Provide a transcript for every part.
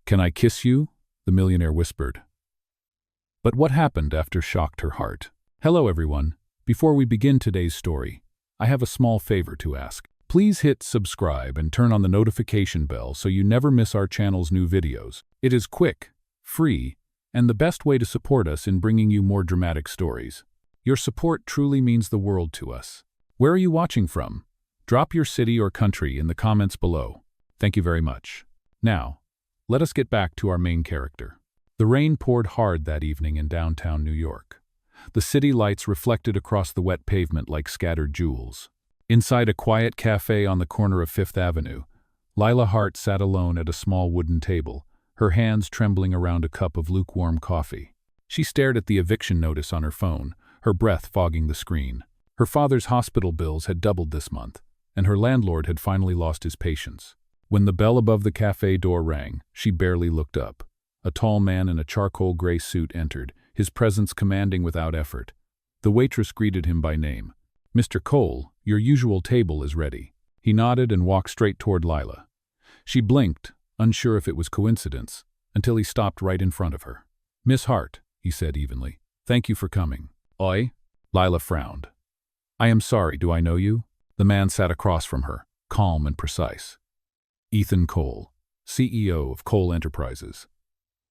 "Can I kiss you?" the millionaire whispered. But what happened after shocked her heart? Hello everyone. Before we begin today's story, I have a small favor to ask. Please hit subscribe and turn on the notification bell so you never miss our channel's new videos. It is quick, free, and the best way to support us in bringing you more dramatic stories. Your support truly means the world to us. Where are you watching from? Drop your city or country in the comments below. Thank you very much. Now, let us get back to our main character. The rain poured hard that evening in downtown New York. The city lights reflected across the wet pavement like scattered jewels. Inside a quiet café on the corner of Fifth Avenue, Lila Hart sat alone at a small wooden table, her hands trembling around a cup of lukewarm coffee. She stared at the eviction notice on her phone, her breath fogging the screen. Her father's hospital bills had doubled this month, and her landlord had finally lost his patience. When the bell above the café door rang, she barely looked up. A tall man in a charcoal gray suit entered, his presence commanding without effort. The waitress greeted him by name. "Mr. Cole, your usual table is ready." He nodded and walked straight toward Lila. She blinked, unsure if it was coincidence, until he stopped right in front of her. "Miss Hart," he said evenly, "thank you for coming." "Oi?" Lila frowned. "I am sorry, do I know you?" The man sat across from her, calm and precise. "Ethan Cole, CEO of Cole Enterprises."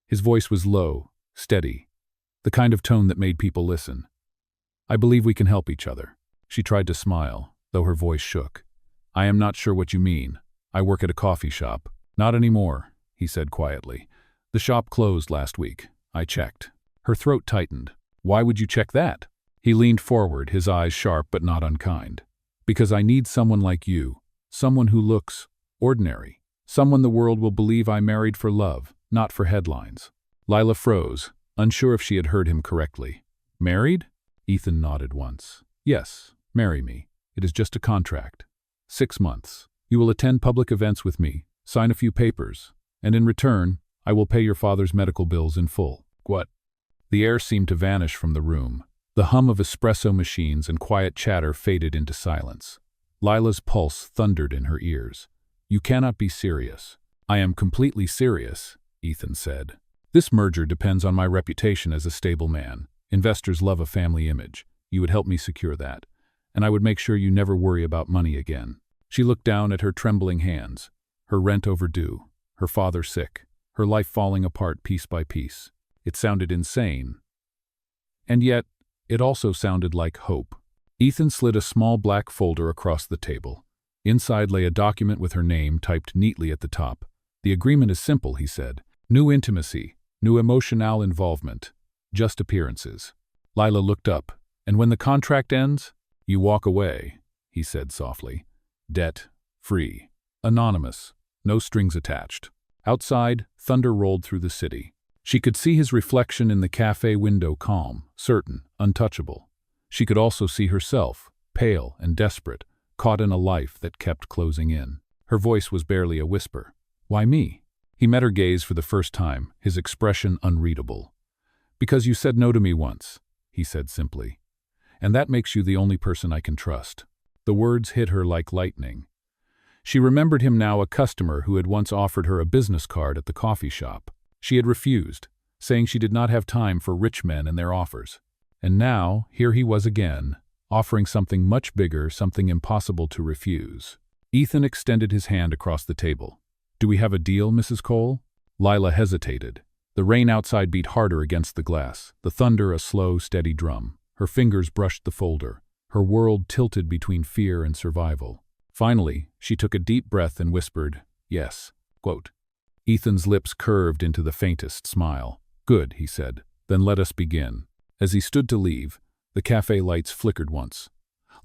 His voice was low, steady, the kind of tone that made people listen. "I believe we can help each other." She tried to smile, though her voice shook. "I am not sure what you mean. I work at a coffee shop." "Not anymore," he said quietly. "The shop closed last week. I checked." Her throat tightened. "Why would you check that?" He leaned forward, his eyes sharp but not unkind. "Because I need someone like you, someone who looks ordinary, someone the world will believe I married for love, not for headlines." Lila froze, unsure if she had heard him correctly. "Married?" Ethan nodded once. "Yes, marry me. It is just a contract. 6 months. You will attend public events with me, sign a few papers, and in return, I will pay your father's medical bills in full." "What?" The air seemed to vanish from the room. The hum of espresso machines and quiet chatter faded into silence. Lila's pulse thundered in her ears. "You cannot be serious." "I am completely serious," Ethan said. "This merger depends on my reputation as a stable man. Investors love a family image. You would help me secure that. And I would make sure you never worry about money again." She looked down at her trembling hands. Her rent overdue, her father sick, her life falling apart piece by piece. It sounded insane. And yet, it also sounded like hope. Ethan slid a small black folder across the table. Inside lay a document with her name typed neatly at the top. "The agreement is simple," he said. "New intimacy, new emotional involvement, just appearances." Lila looked up. "And when the contract ends, you walk away," he said softly. "Debt-free, anonymous, no strings attached." Outside, thunder rolled through the city. She could see his reflection in the cafe window, calm, certain, untouchable. She could also see herself, pale and desperate, caught in a life that kept closing in. Her voice was barely a whisper. "Why me?" He met her gaze for the first time, his expression unreadable. "Because you said no to me once," he said simply. "And that makes you the only person I can trust." The words hit her like lightning. She remembered him now, a customer who had once offered her a business card at the coffee shop. She had refused, saying she did not have time for rich men and their offers. And now, here he was again, offering something much bigger, something impossible to refuse. Ethan extended his hand across the table. "Do we have a deal, Mrs. Cole?" Lila hesitated. The rain outside beat harder against the glass, the thunder a slow, steady drum. Her fingers brushed the folder. Her world tilted between fear and survival. Finally, she took a deep breath and whispered, "Yes." Quote. Ethan's lips curved into the faintest smile. "Good," he said. "Then let us begin." As he stood to leave, the cafe lights flickered once.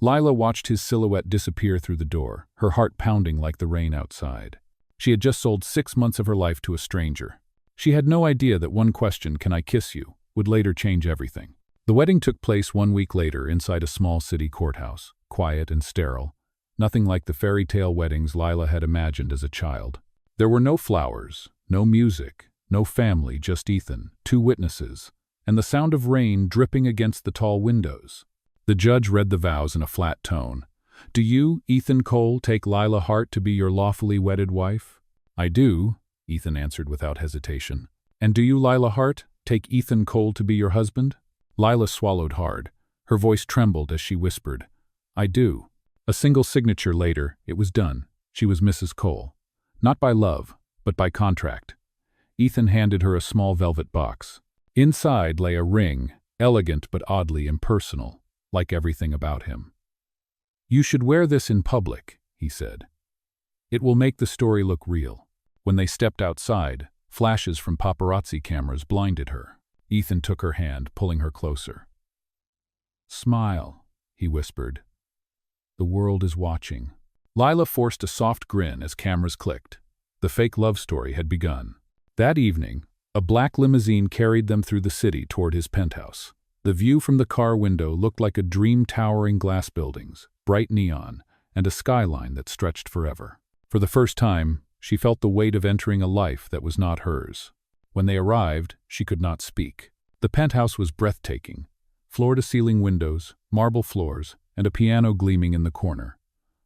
Lila watched his silhouette disappear through the door, her heart pounding like the rain outside. She had just sold 6 months of her life to a stranger. She had no idea that one question, "Can I kiss you?" would later change everything. The wedding took place 1 week later inside a small city courthouse, quiet and sterile, nothing like the fairy tale weddings Lila had imagined as a child. There were no flowers, no music, no family, just Ethan, 2 witnesses, and the sound of rain dripping against the tall windows. The judge read the vows in a flat tone. "Do you, Ethan Cole, take Lila Hart to be your lawfully wedded wife?" "I do," Ethan answered without hesitation. And do you, Lila Hart, take Ethan Cole to be your husband? Lila swallowed hard. Her voice trembled as she whispered, I do. A single signature later, it was done. She was Mrs. Cole. Not by love, but by contract. Ethan handed her a small velvet box. Inside lay a ring, elegant but oddly impersonal, like everything about him. You should wear this in public, he said. It will make the story look real. When they stepped outside, flashes from paparazzi cameras blinded her. Ethan took her hand, pulling her closer. Smile, he whispered. The world is watching. Lila forced a soft grin as cameras clicked. The fake love story had begun. That evening, a black limousine carried them through the city toward his penthouse. The view from the car window looked like a dream, towering glass buildings, bright neon, and a skyline that stretched forever. For the first time, she felt the weight of entering a life that was not hers. When they arrived, she could not speak. The penthouse was breathtaking. Floor-to-ceiling windows, marble floors, and a piano gleaming in the corner.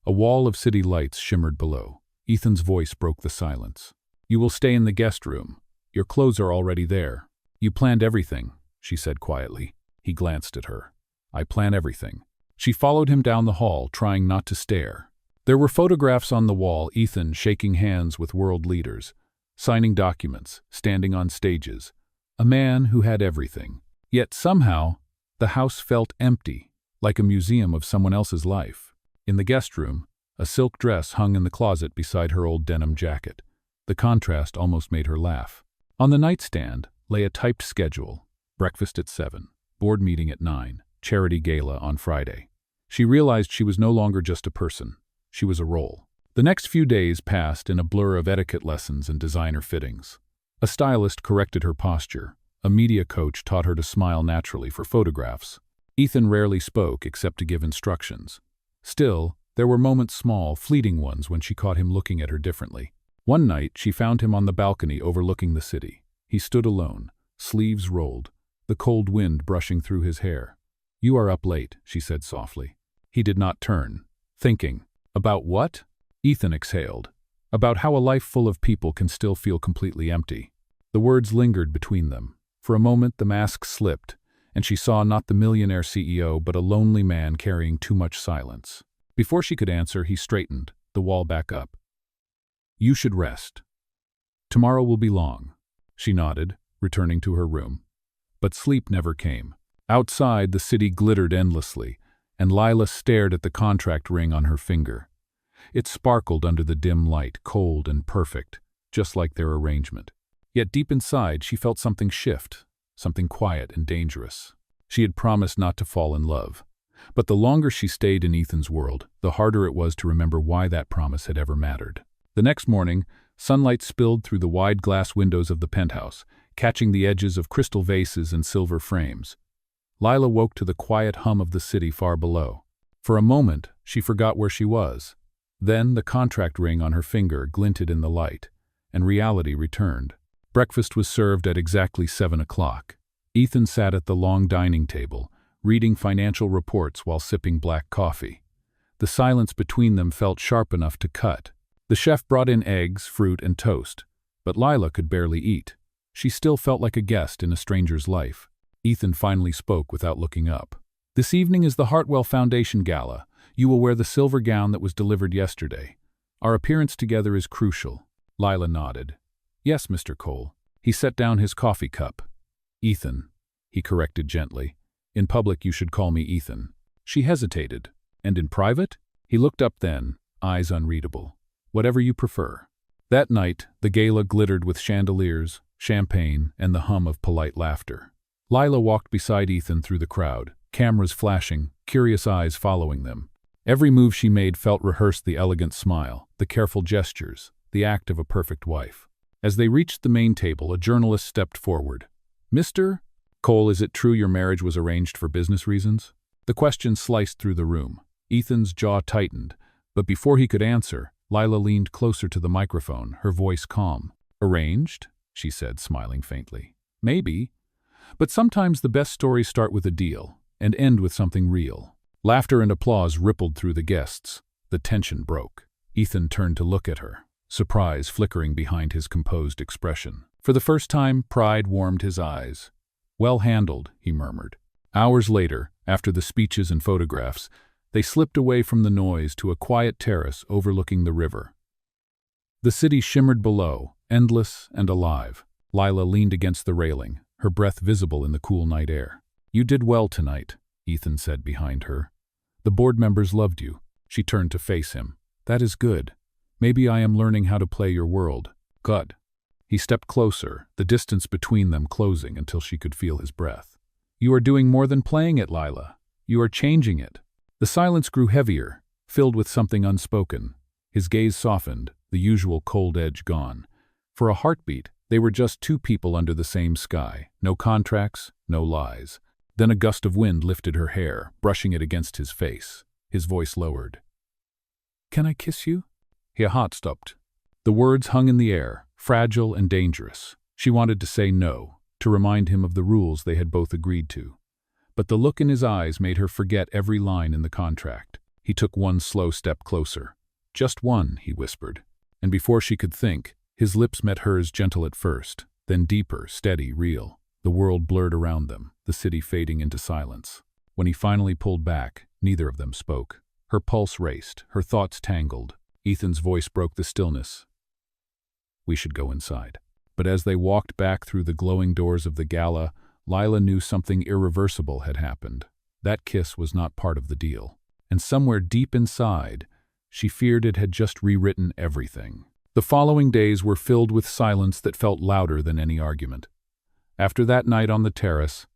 A wall of city lights shimmered below. Ethan's voice broke the silence. You will stay in the guest room. Your clothes are already there. You planned everything, she said quietly. He glanced at her. I plan everything. She followed him down the hall, trying not to stare. There were photographs on the wall, Ethan shaking hands with world leaders, signing documents, standing on stages. A man who had everything. Yet somehow, the house felt empty, like a museum of someone else's life. In the guest room, a silk dress hung in the closet beside her old denim jacket. The contrast almost made her laugh. On the nightstand lay a typed schedule: breakfast at 7, board meeting at 9, charity gala on Friday. She realized she was no longer just a person. She was a role. The next few days passed in a blur of etiquette lessons and designer fittings. A stylist corrected her posture. A media coach taught her to smile naturally for photographs. Ethan rarely spoke except to give instructions. Still, there were moments, small, fleeting ones, when she caught him looking at her differently. One night, she found him on the balcony overlooking the city. He stood alone, sleeves rolled, the cold wind brushing through his hair. You are up late, she said softly. He did not turn, thinking. About what? Ethan exhaled. About how a life full of people can still feel completely empty. The words lingered between them. For a moment, the mask slipped, and she saw not the millionaire CEO but a lonely man carrying too much silence. Before she could answer, he straightened, the wall back up. You should rest. Tomorrow will be long. She nodded, returning to her room. But sleep never came. Outside, the city glittered endlessly, and Lila stared at the contract ring on her finger. It sparkled under the dim light, cold and perfect, just like their arrangement. Yet deep inside, she felt something shift, something quiet and dangerous. She had promised not to fall in love. But the longer she stayed in Ethan's world, the harder it was to remember why that promise had ever mattered. The next morning, sunlight spilled through the wide glass windows of the penthouse, catching the edges of crystal vases and silver frames. Lila woke to the quiet hum of the city far below. For a moment, she forgot where she was. Then the contract ring on her finger glinted in the light, and reality returned. Breakfast was served at exactly 7 o'clock. Ethan sat at the long dining table, reading financial reports while sipping black coffee. The silence between them felt sharp enough to cut. The chef brought in eggs, fruit, and toast, but Lila could barely eat. She still felt like a guest in a stranger's life. Ethan finally spoke without looking up. This evening is the Hartwell Foundation Gala. You will wear the silver gown that was delivered yesterday. Our appearance together is crucial. Lila nodded. Yes, Mr. Cole. He set down his coffee cup. Ethan, he corrected gently. In public you should call me Ethan. She hesitated. And in private? He looked up then, eyes unreadable. Whatever you prefer. That night, the gala glittered with chandeliers, champagne, and the hum of polite laughter. Lila walked beside Ethan through the crowd, cameras flashing, curious eyes following them. Every move she made felt rehearsed: the elegant smile, the careful gestures, the act of a perfect wife. As they reached the main table, a journalist stepped forward. Mr. Cole, is it true your marriage was arranged for business reasons? The question sliced through the room. Ethan's jaw tightened, but before he could answer, Lila leaned closer to the microphone, her voice calm. Arranged? She said, smiling faintly. Maybe. But sometimes the best stories start with a deal and end with something real. Laughter and applause rippled through the guests. The tension broke. Ethan turned to look at her. surprise flickering behind his composed expression. For the first time, pride warmed his eyes. "Well handled," he murmured. Hours later, after the speeches and photographs, they slipped away from the noise to a quiet terrace overlooking the river. The city shimmered below, endless and alive. Lila leaned against the railing, her breath visible in the cool night air. "You did well tonight," Ethan said behind her. "The board members loved you." She turned to face him. "That is good. Maybe I am learning how to play your world." "Good." He stepped closer, the distance between them closing until she could feel his breath. "You are doing more than playing it, Lila. You are changing it." The silence grew heavier, filled with something unspoken. His gaze softened, the usual cold edge gone. For a heartbeat, they were just two people under the same sky. No contracts, no lies. Then a gust of wind lifted her hair, brushing it against his face. His voice lowered. "Can I kiss you?" He stopped. The words hung in the air, fragile and dangerous. She wanted to say no, to remind him of the rules they had both agreed to. But the look in his eyes made her forget every line in the contract. He took one slow step closer. "Just one," he whispered. And before she could think, his lips met hers, gentle at first, then deeper, steady, real. The world blurred around them, the city fading into silence. When he finally pulled back, neither of them spoke. Her pulse raced, her thoughts tangled. Ethan's voice broke the stillness. "We should go inside." But as they walked back through the glowing doors of the gala, Lila knew something irreversible had happened. That kiss was not part of the deal. And somewhere deep inside, she feared it had just rewritten everything. The following days were filled with silence that felt louder than any argument. After that night on the terrace,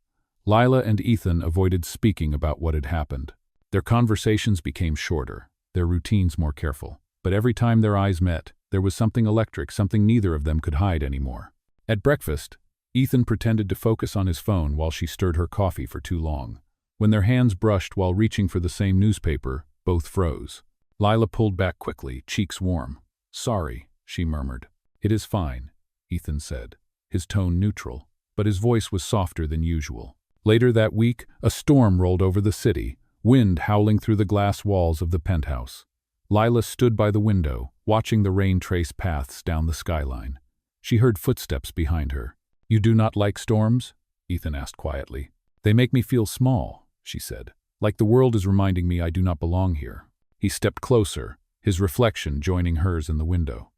Lila and Ethan avoided speaking about what had happened. Their conversations became shorter, their routines more careful. But every time their eyes met, there was something electric, something neither of them could hide anymore. At breakfast, Ethan pretended to focus on his phone while she stirred her coffee for too long. When their hands brushed while reaching for the same newspaper, both froze. Lila pulled back quickly, cheeks warm. "Sorry," she murmured. "It is fine," Ethan said, his tone neutral, but his voice was softer than usual. Later that week, a storm rolled over the city, wind howling through the glass walls of the penthouse. Lila stood by the window, watching the rain trace paths down the skyline. She heard footsteps behind her. "You do not like storms?" Ethan asked quietly. "They make me feel small," she said. "Like the world is reminding me I do not belong here." He stepped closer, his reflection joining hers in the window.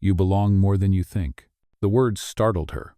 "You belong more than you think." The words startled her.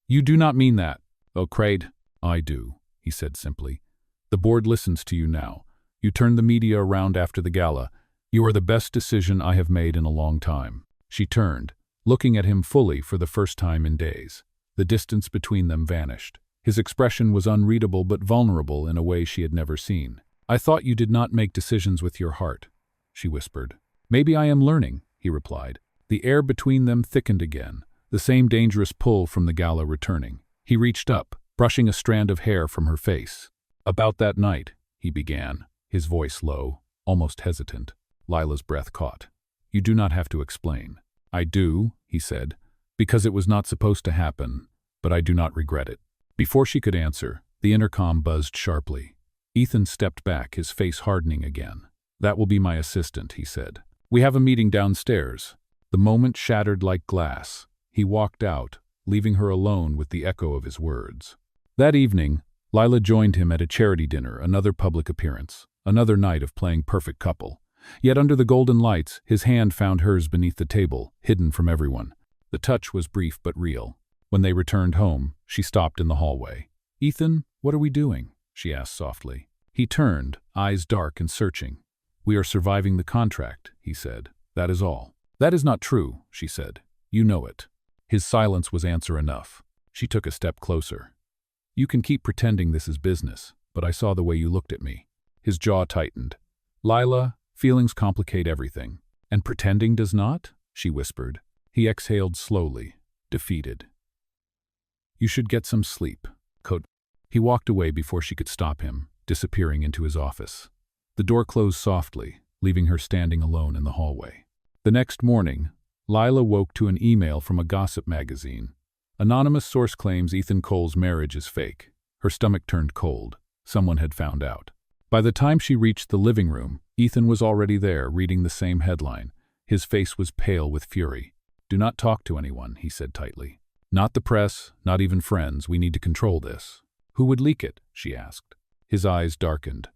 "You do not mean that." "Oh, Craig." "I do," he said simply. "The board listens to you now. You turned the media around after the gala. You are the best decision I have made in a long time." She turned, looking at him fully for the first time in days. The distance between them vanished. His expression was unreadable but vulnerable in a way she had never seen. "I thought you did not make decisions with your heart," she whispered. "Maybe I am learning," he replied. The air between them thickened again, the same dangerous pull from the gala returning. He reached up, brushing a strand of hair from her face. "About that night," he began, his voice low, almost hesitant. Lila's breath caught. "You do not have to explain." "I do," he said, "because it was not supposed to happen, but I do not regret it." Before she could answer, the intercom buzzed sharply. Ethan stepped back, his face hardening again. "That will be my assistant," he said. "We have a meeting downstairs." The moment shattered like glass. He walked out, leaving her alone with the echo of his words. That evening, Lila joined him at a charity dinner, another public appearance, another night of playing perfect couple. Yet under the golden lights, his hand found hers beneath the table, hidden from everyone. The touch was brief but real. When they returned home, she stopped in the hallway. "Ethan, what are we doing?" she asked softly. He turned, eyes dark and searching. "We are surviving the contract," he said. "That is all." "That is not true," she said. "You know it." His silence was answer enough. She took a step closer. "You can keep pretending this is business, but I saw the way you looked at me." His jaw tightened. "Lila, feelings complicate everything." "And pretending does not?" she whispered. He exhaled slowly, defeated. "You should get some sleep." He walked away before she could stop him, disappearing into his office. The door closed softly, leaving her standing alone in the hallway. The next morning, Lila woke to an email from a gossip magazine. Anonymous source claims Ethan Cole's marriage is fake. Her stomach turned cold. Someone had found out. By the time she reached the living room, Ethan was already there, reading the same headline. His face was pale with fury. "Do not talk to anyone," he said tightly. "Not the press, not even friends. We need to control this." "Who would leak it?" she asked. His eyes darkened.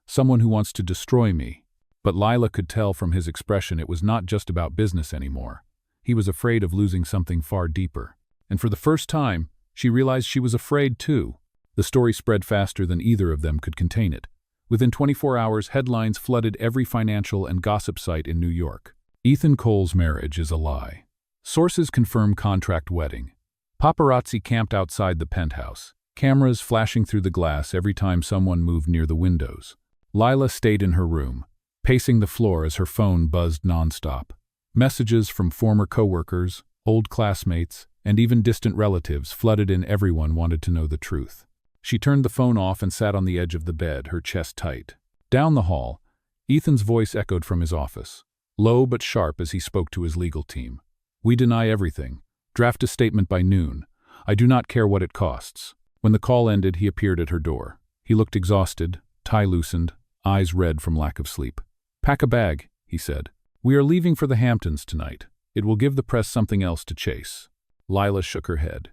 "Someone who wants to destroy me." But Lila could tell from his expression it was not just about business anymore. He was afraid of losing something far deeper. And for the first time, she realized she was afraid too. The story spread faster than either of them could contain it. Within 24 hours, headlines flooded every financial and gossip site in New York. Ethan Cole's marriage is a lie. Sources confirm contract wedding. Paparazzi camped outside the penthouse, cameras flashing through the glass every time someone moved near the windows. Lila stayed in her room, pacing the floor as her phone buzzed nonstop. Messages from former coworkers, old classmates, and even distant relatives flooded in. Everyone wanted to know the truth. She turned the phone off and sat on the edge of the bed, her chest tight. Down the hall, Ethan's voice echoed from his office, low but sharp as he spoke to his legal team. "We deny everything. Draft a statement by noon. I do not care what it costs." When the call ended, he appeared at her door. He looked exhausted, tie loosened, eyes red from lack of sleep. "Pack a bag," he said. "We are leaving for the Hamptons tonight. It will give the press something else to chase." Lila shook her head.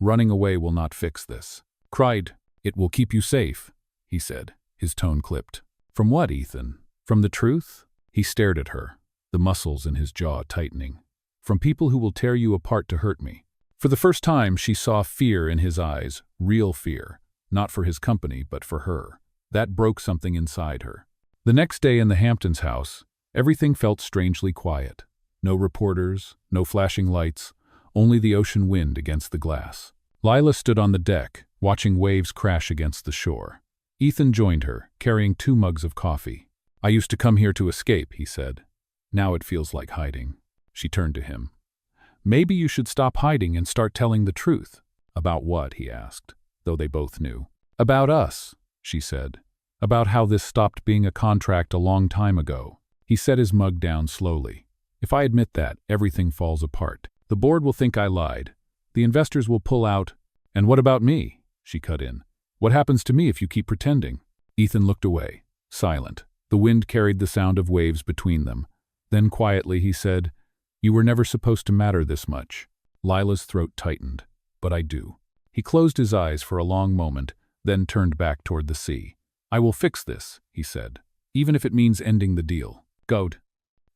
"Running away will not fix this." Cried, "It will keep you safe," he said, his tone clipped. "From what, Ethan? From the truth?" He stared at her, the muscles in his jaw tightening. "From people who will tear you apart to hurt me." For the first time, she saw fear in his eyes, real fear, not for his company, but for her. That broke something inside her. The next day in the Hamptons house, everything felt strangely quiet. No reporters, no flashing lights, only the ocean wind against the glass. Lila stood on the deck, watching waves crash against the shore. Ethan joined her, carrying 2 mugs of coffee. "I used to come here to escape," he said. "Now it feels like hiding." She turned to him. "Maybe you should stop hiding and start telling the truth." "About what?" he asked, though they both knew. "About us," she said. "About how this stopped being a contract a long time ago." He set his mug down slowly. "If I admit that, everything falls apart. The board will think I lied. The investors will pull out. And what about me?" She cut in. "What happens to me if you keep pretending?" Ethan looked away, silent. The wind carried the sound of waves between them. Then quietly he said, "You were never supposed to matter this much." Lila's throat tightened. "But I do." He closed his eyes for a long moment, then turned back toward the sea. "I will fix this," he said, "even if it means ending the deal." Goat.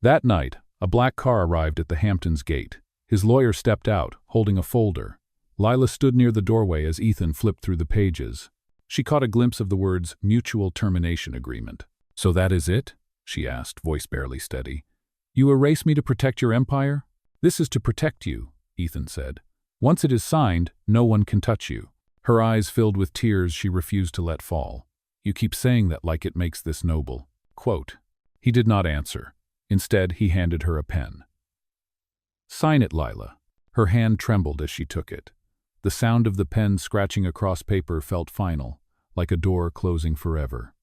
That night, a black car arrived at the Hamptons gate. His lawyer stepped out, holding a folder. Lila stood near the doorway as Ethan flipped through the pages. She caught a glimpse of the words mutual termination agreement. "So that is it?" she asked, voice barely steady. "You erase me to protect your empire?" "This is to protect you," Ethan said. "Once it is signed, no one can touch you." Her eyes filled with tears she refused to let fall. "You keep saying that like it makes this noble." Quote. He did not answer. Instead, he handed her a pen. "Sign it, Lila." Her hand trembled as she took it. The sound of the pen scratching across paper felt final, like a door closing forever.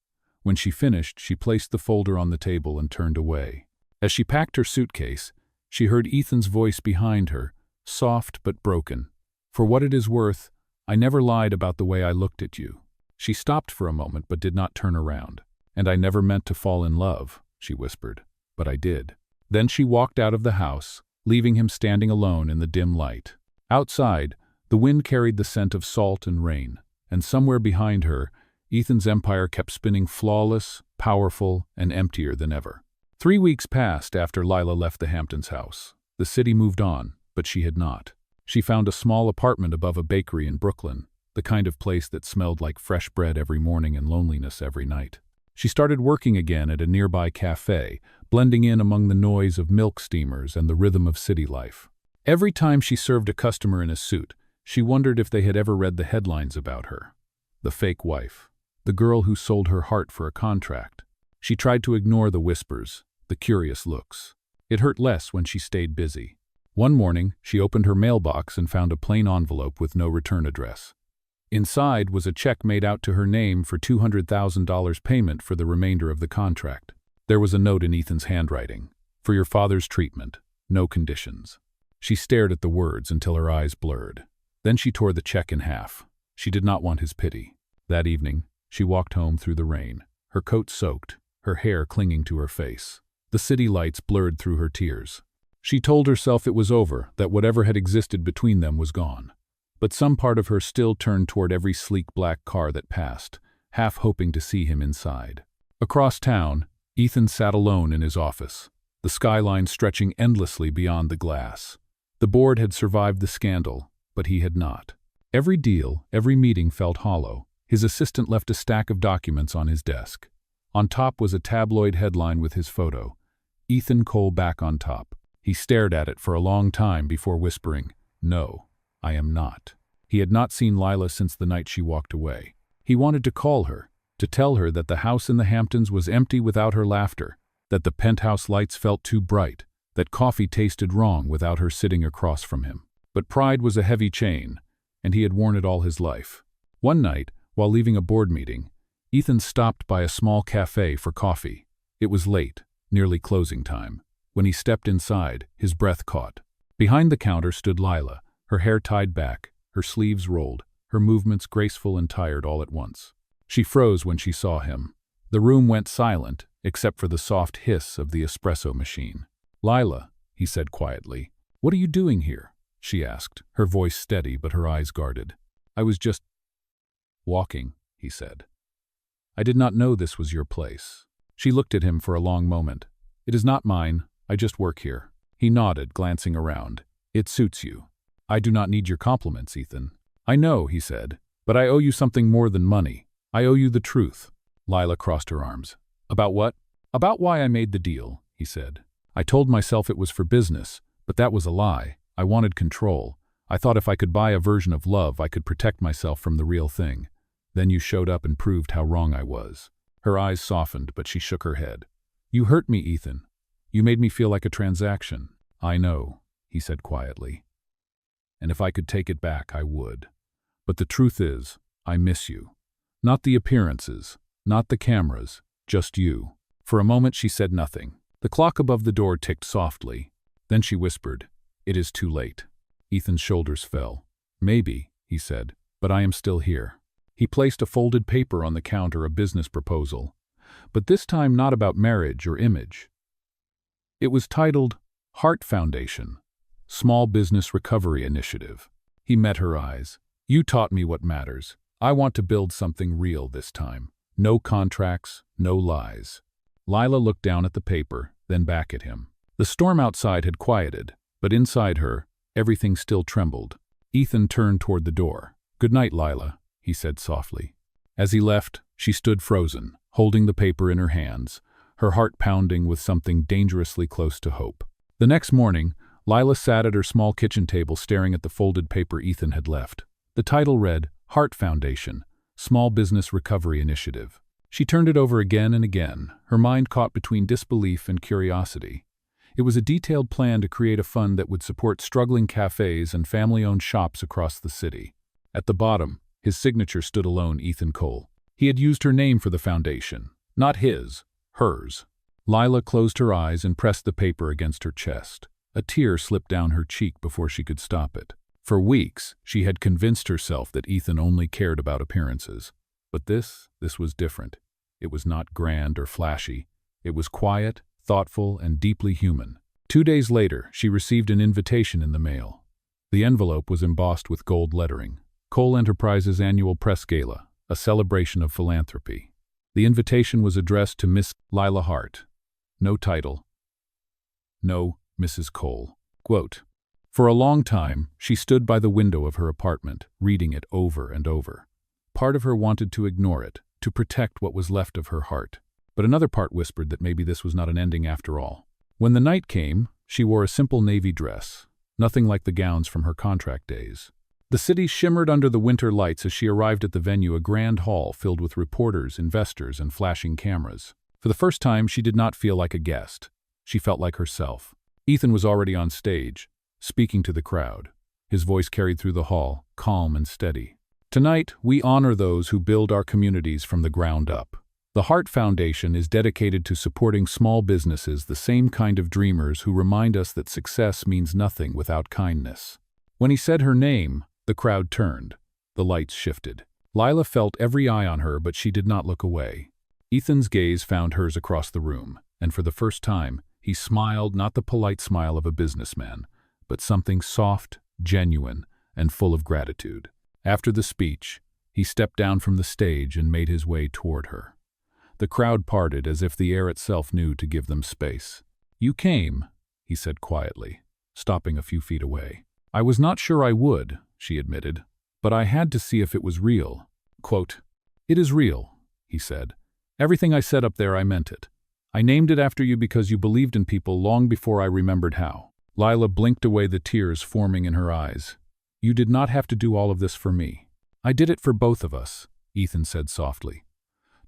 When she finished, she placed the folder on the table and turned away. As she packed her suitcase, she heard Ethan's voice behind her, soft but broken. "For what it is worth, I never lied about the way I looked at you." She stopped for a moment but did not turn around. "And I never meant to fall in love," she whispered. "But I did." Then she walked out of the house, leaving him standing alone in the dim light. Outside, the wind carried the scent of salt and rain, and somewhere behind her, Ethan's empire kept spinning flawless, powerful, and emptier than ever. 3 weeks passed after Lila left the Hamptons house. The city moved on, but she had not. She found a small apartment above a bakery in Brooklyn, the kind of place that smelled like fresh bread every morning and loneliness every night. She started working again at a nearby café, blending in among the noise of milk steamers and the rhythm of city life. Every time she served a customer in a suit, she wondered if they had ever read the headlines about her. The fake wife. The girl who sold her heart for a contract. She tried to ignore the whispers, the curious looks. It hurt less when she stayed busy. One morning, she opened her mailbox and found a plain envelope with no return address. Inside was a check made out to her name for $200,000 payment for the remainder of the contract. There was a note in Ethan's handwriting. "For your father's treatment. No conditions." She stared at the words until her eyes blurred. Then she tore the check in half. She did not want his pity. That evening, she walked home through the rain, her coat soaked, her hair clinging to her face. The city lights blurred through her tears. She told herself it was over, that whatever had existed between them was gone. But some part of her still turned toward every sleek black car that passed, half hoping to see him inside. Across town, Ethan sat alone in his office, the skyline stretching endlessly beyond the glass. The board had survived the scandal, but he had not. Every deal, every meeting felt hollow. His assistant left a stack of documents on his desk. On top was a tabloid headline with his photo, Ethan Cole back on top. He stared at it for a long time before whispering, "No, I am not." He had not seen Lila since the night she walked away. He wanted to call her, to tell her that the house in the Hamptons was empty without her laughter, that the penthouse lights felt too bright, that coffee tasted wrong without her sitting across from him. But pride was a heavy chain, and he had worn it all his life. One night, while leaving a board meeting, Ethan stopped by a small café for coffee. It was late, nearly closing time. When he stepped inside, his breath caught. Behind the counter stood Lila, her hair tied back, her sleeves rolled, her movements graceful and tired all at once. She froze when she saw him. The room went silent, except for the soft hiss of the espresso machine. "Lila," he said quietly. "What are you doing here?" she asked, her voice steady but her eyes guarded. "I was just walking," he said. "I did not know this was your place." She looked at him for a long moment. "It is not mine. I just work here." He nodded, glancing around. "It suits you." "I do not need your compliments, Ethan." "I know," he said, "but I owe you something more than money. I owe you the truth." Lila crossed her arms. "About what?" "About why I made the deal," he said. "I told myself it was for business, but that was a lie. I wanted control. I thought if I could buy a version of love, I could protect myself from the real thing. Then you showed up and proved how wrong I was." Her eyes softened, but she shook her head. "You hurt me, Ethan. You made me feel like a transaction." "I know," he said quietly. "And if I could take it back, I would. But the truth is, I miss you. Not the appearances, not the cameras, just you." For a moment she said nothing. The clock above the door ticked softly. Then she whispered, "It is too late." Ethan's shoulders fell. "Maybe," he said, "but I am still here." He placed a folded paper on the counter, a business proposal, but this time not about marriage or image. It was titled Heart Foundation, Small Business Recovery Initiative. He met her eyes. "You taught me what matters. I want to build something real this time. No contracts, no lies." Lila looked down at the paper, then back at him. The storm outside had quieted, but inside her, everything still trembled. Ethan turned toward the door. "Good night, Lila," he said softly. As he left, she stood frozen, holding the paper in her hands, her heart pounding with something dangerously close to hope. The next morning, Lila sat at her small kitchen table staring at the folded paper Ethan had left. The title read, Heart Foundation, Small Business Recovery Initiative. She turned it over again and again, her mind caught between disbelief and curiosity. It was a detailed plan to create a fund that would support struggling cafes and family-owned shops across the city. At the bottom, his signature stood alone, Ethan Cole. He had used her name for the foundation. Not his, hers. Lila closed her eyes and pressed the paper against her chest. A tear slipped down her cheek before she could stop it. For weeks, she had convinced herself that Ethan only cared about appearances. But this was different. It was not grand or flashy. It was quiet, thoughtful, and deeply human. 2 days later, she received an invitation in the mail. The envelope was embossed with gold lettering. Cole Enterprises Annual Press Gala, a celebration of philanthropy. The invitation was addressed to Miss Lila Hart. No title. No Mrs. Cole. Quote, "For a long time, she stood by the window of her apartment, reading it over and over. Part of her wanted to ignore it, to protect what was left of her heart. But another part whispered that maybe this was not an ending after all. When the night came, she wore a simple navy dress, nothing like the gowns from her contract days. The city shimmered under the winter lights as she arrived at the venue, a grand hall filled with reporters, investors, and flashing cameras. For the first time, she did not feel like a guest. She felt like herself. Ethan was already on stage, speaking to the crowd. His voice carried through the hall, calm and steady. "Tonight, we honor those who build our communities from the ground up. The Heart Foundation is dedicated to supporting small businesses, the same kind of dreamers who remind us that success means nothing without kindness." When he said her name, the crowd turned. The lights shifted. Lila felt every eye on her, but she did not look away. Ethan's gaze found hers across the room. and for the first time, he smiled, not the polite smile of a businessman, but something soft, genuine, and full of gratitude. After the speech, he stepped down from the stage and made his way toward her. The crowd parted as if the air itself knew to give them space. "You came," he said quietly, stopping a few feet away. "I was not sure I would," she admitted, "but I had to see if it was real." Quote, "It is real," he said. "Everything I said up there, I meant it. I named it after you because you believed in people long before I remembered how." Lila blinked away the tears forming in her eyes. "You did not have to do all of this for me. I did it for both of us," Ethan said softly.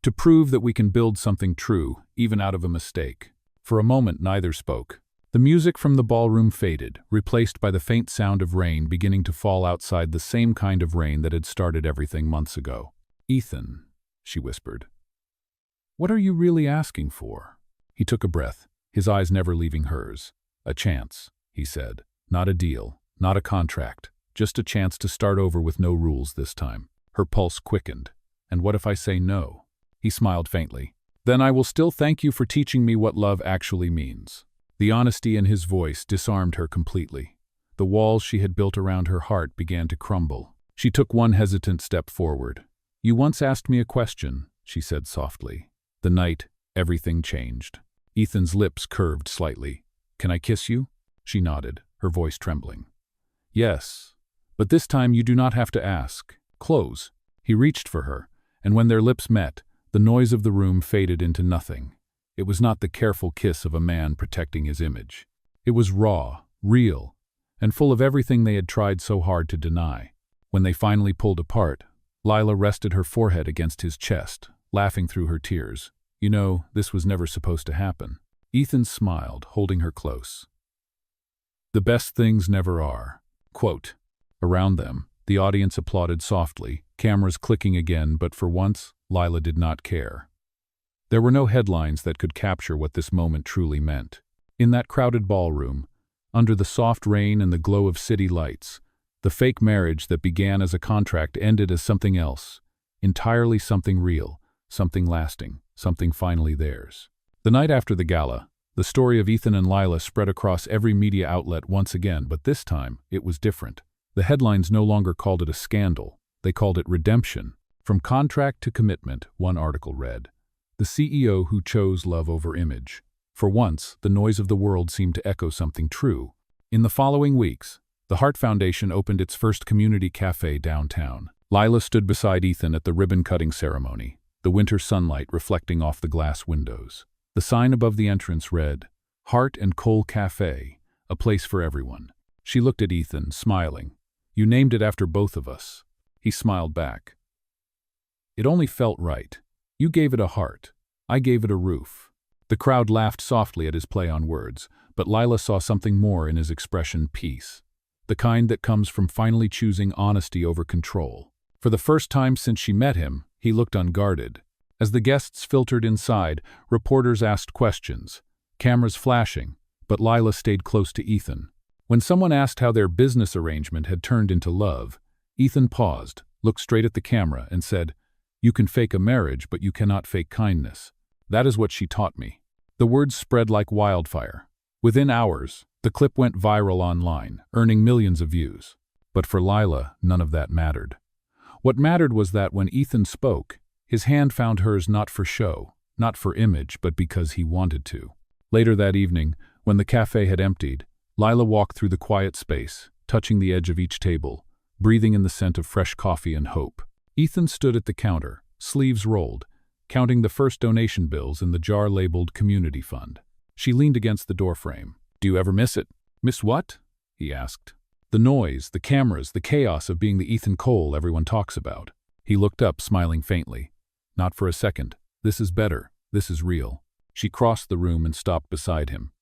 "To prove that we can build something true, even out of a mistake." For a moment neither spoke. The music from the ballroom faded, replaced by the faint sound of rain beginning to fall outside, the same kind of rain that had started everything months ago. "Ethan," she whispered, "what are you really asking for?" He took a breath, his eyes never leaving hers. "A chance," he said. "Not a deal, not a contract, just a chance to start over with no rules this time." Her pulse quickened. "And what if I say no?" He smiled faintly. "Then I will still thank you for teaching me what love actually means." The honesty in his voice disarmed her completely. The walls she had built around her heart began to crumble. She took one hesitant step forward. "You once asked me a question," she said softly. The night, everything changed. Ethan's lips curved slightly. "Can I kiss you?" She nodded, her voice trembling. "Yes, but this time you do not have to ask. Close." He reached for her, and when their lips met, the noise of the room faded into nothing. It was not the careful kiss of a man protecting his image. It was raw, real, and full of everything they had tried so hard to deny. When they finally pulled apart, Lila rested her forehead against his chest, laughing through her tears. "You know, this was never supposed to happen." Ethan smiled, holding her close. "The best things never are." Quote. Around them, the audience applauded softly, cameras clicking again, but for once, Lila did not care. There were no headlines that could capture what this moment truly meant. In that crowded ballroom, under the soft rain and the glow of city lights, the fake marriage that began as a contract ended as something else, entirely something real, something lasting, something finally theirs. The night after the gala, the story of Ethan and Lila spread across every media outlet once again, but this time, it was different. The headlines no longer called it a scandal, they called it redemption. From contract to commitment, one article read. The CEO who chose love over image. For once, the noise of the world seemed to echo something true. In the following weeks, the Heart Foundation opened its first community café downtown. Lila stood beside Ethan at the ribbon-cutting ceremony, the winter sunlight reflecting off the glass windows. The sign above the entrance read, "Heart and Coal Café, a place for everyone." She looked at Ethan, smiling. "You named it after both of us." He smiled back. "It only felt right. You gave it a heart. I gave it a roof." The crowd laughed softly at his play on words, but Lila saw something more in his expression: peace. The kind that comes from finally choosing honesty over control. For the first time since she met him, he looked unguarded. As the guests filtered inside, reporters asked questions, cameras flashing, but Lila stayed close to Ethan. When someone asked how their business arrangement had turned into love, Ethan paused, looked straight at the camera, and said, "You can fake a marriage, but you cannot fake kindness. That is what she taught me." The words spread like wildfire. Within hours, the clip went viral online, earning millions of views. But for Lila, none of that mattered. What mattered was that when Ethan spoke, his hand found hers not for show, not for image, but because he wanted to. Later that evening, when the cafe had emptied, Lila walked through the quiet space, touching the edge of each table, breathing in the scent of fresh coffee and hope. Ethan stood at the counter, sleeves rolled, counting the first donation bills in the jar labeled Community Fund. She leaned against the doorframe. "Do you ever miss it?" "Miss what?" he asked. "The noise, the cameras, the chaos of being the Ethan Cole everyone talks about." He looked up, smiling faintly. "Not for a second. This is better. This is real." She crossed the room and stopped beside him.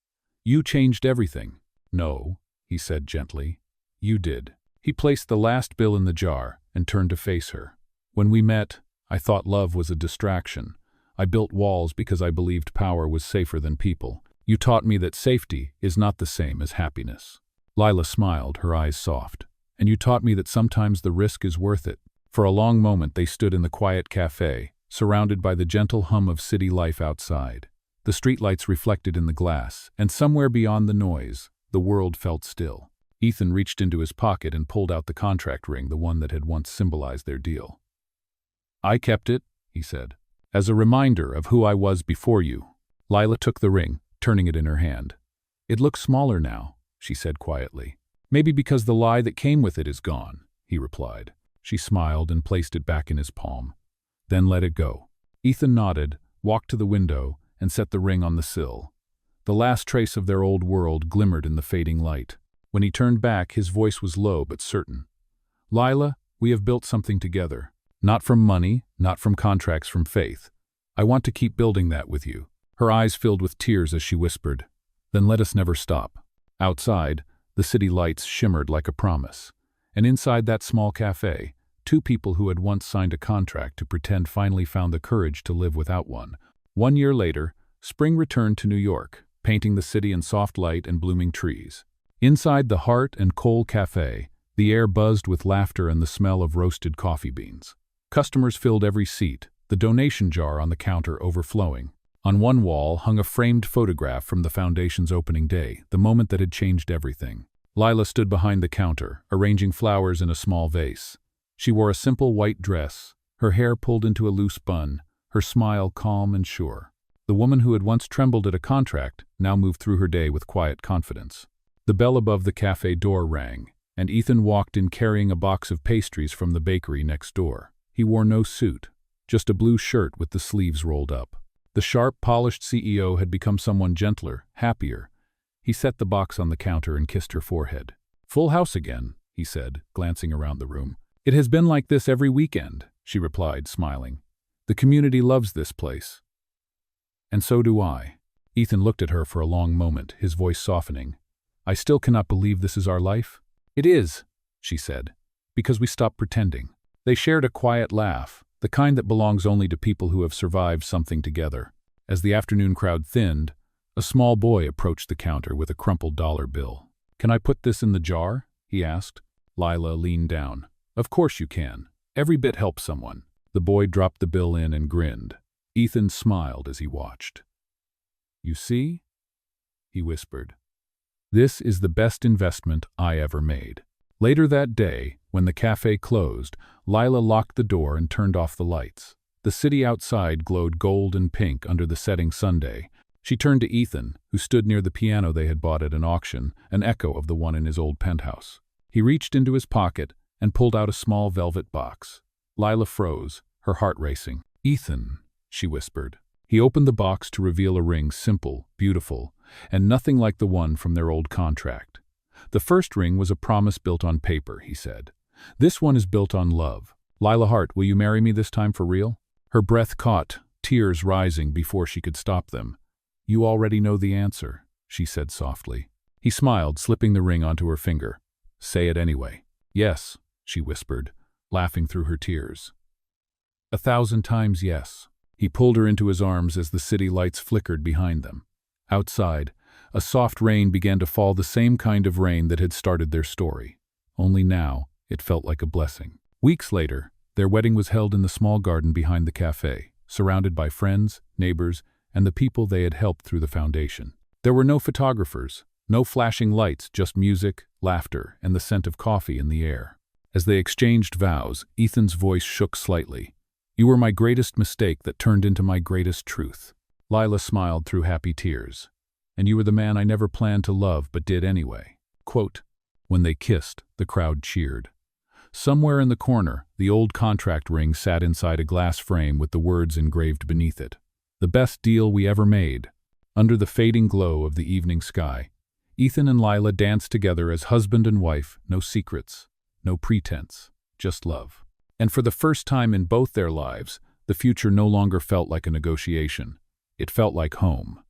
"You changed everything." "No," he said gently. "You did." He placed the last bill in the jar and turned to face her. "When we met, I thought love was a distraction. I built walls because I believed power was safer than people. You taught me that safety is not the same as happiness." Lila smiled, her eyes soft. "And you taught me that sometimes the risk is worth it." For a long moment they stood in the quiet cafe, surrounded by the gentle hum of city life outside. The streetlights reflected in the glass, and somewhere beyond the noise, the world felt still. Ethan reached into his pocket and pulled out the contract ring, the one that had once symbolized their deal. "I kept it," he said, "as a reminder of who I was before you." Lila took the ring, turning it in her hand. "It looks smaller now," she said quietly. "Maybe because the lie that came with it is gone," he replied. She smiled and placed it back in his palm. "Then let it go." Ethan nodded, walked to the window, and set the ring on the sill. The last trace of their old world glimmered in the fading light. When he turned back, his voice was low but certain. "Lila, we have built something together. Not from money, not from contracts, from faith. I want to keep building that with you." Her eyes filled with tears as she whispered, "Then let us never stop." Outside, the city lights shimmered like a promise. And inside that small café, two people who had once signed a contract to pretend finally found the courage to live without one. 1 year later, spring returned to New York, painting the city in soft light and blooming trees. Inside the Heart and Coal Café, the air buzzed with laughter and the smell of roasted coffee beans. Customers filled every seat, the donation jar on the counter overflowing. On one wall hung a framed photograph from the foundation's opening day, the moment that had changed everything. Lila stood behind the counter, arranging flowers in a small vase. She wore a simple white dress, her hair pulled into a loose bun, her smile calm and sure. The woman who had once trembled at a contract now moved through her day with quiet confidence. The bell above the cafe door rang, and Ethan walked in carrying a box of pastries from the bakery next door. He wore no suit, just a blue shirt with the sleeves rolled up. The sharp, polished CEO had become someone gentler, happier. He set the box on the counter and kissed her forehead. "Full house again," he said, glancing around the room. "It has been like this every weekend," she replied, smiling. "The community loves this place." "And so do I." Ethan looked at her for a long moment, his voice softening. "I still cannot believe this is our life." "It is," she said, "because we stopped pretending." They shared a quiet laugh, the kind that belongs only to people who have survived something together. As the afternoon crowd thinned, a small boy approached the counter with a crumpled dollar bill. "Can I put this in the jar?" he asked. Lila leaned down. "Of course you can. Every bit helps someone." The boy dropped the bill in and grinned. Ethan smiled as he watched. "You see?" he whispered. "This is the best investment I ever made." Later that day, when the cafe closed, Lila locked the door and turned off the lights. The city outside glowed gold and pink under the setting Sunday. She turned to Ethan, who stood near the piano they had bought at an auction, an echo of the one in his old penthouse. He reached into his pocket and pulled out a small velvet box. Lila froze, her heart racing. "Ethan," she whispered. He opened the box to reveal a ring, simple, beautiful, and nothing like the one from their old contract. "The first ring was a promise built on paper," he said. "This one is built on love. Lila Hart, will you marry me this time for real?" Her breath caught, tears rising before she could stop them. "You already know the answer," she said softly. He smiled, slipping the ring onto her finger. "Say it anyway." "Yes," she whispered, laughing through her tears. 1,000 times yes. He pulled her into his arms as the city lights flickered behind them. Outside, a soft rain began to fall, the same kind of rain that had started their story. Only now, it felt like a blessing. Weeks later, their wedding was held in the small garden behind the cafe, surrounded by friends, neighbors, and the people they had helped through the foundation. There were no photographers, no flashing lights, just music, laughter, and the scent of coffee in the air. As they exchanged vows, Ethan's voice shook slightly. "You were my greatest mistake that turned into my greatest truth." Lila smiled through happy tears. "And you were the man I never planned to love but did anyway." Quote, when they kissed, the crowd cheered. Somewhere in the corner, the old contract ring sat inside a glass frame with the words engraved beneath it. "The best deal we ever made." Under the fading glow of the evening sky, Ethan and Lila danced together as husband and wife, no secrets, no pretense, just love. And for the first time in both their lives, the future no longer felt like a negotiation. It felt like home.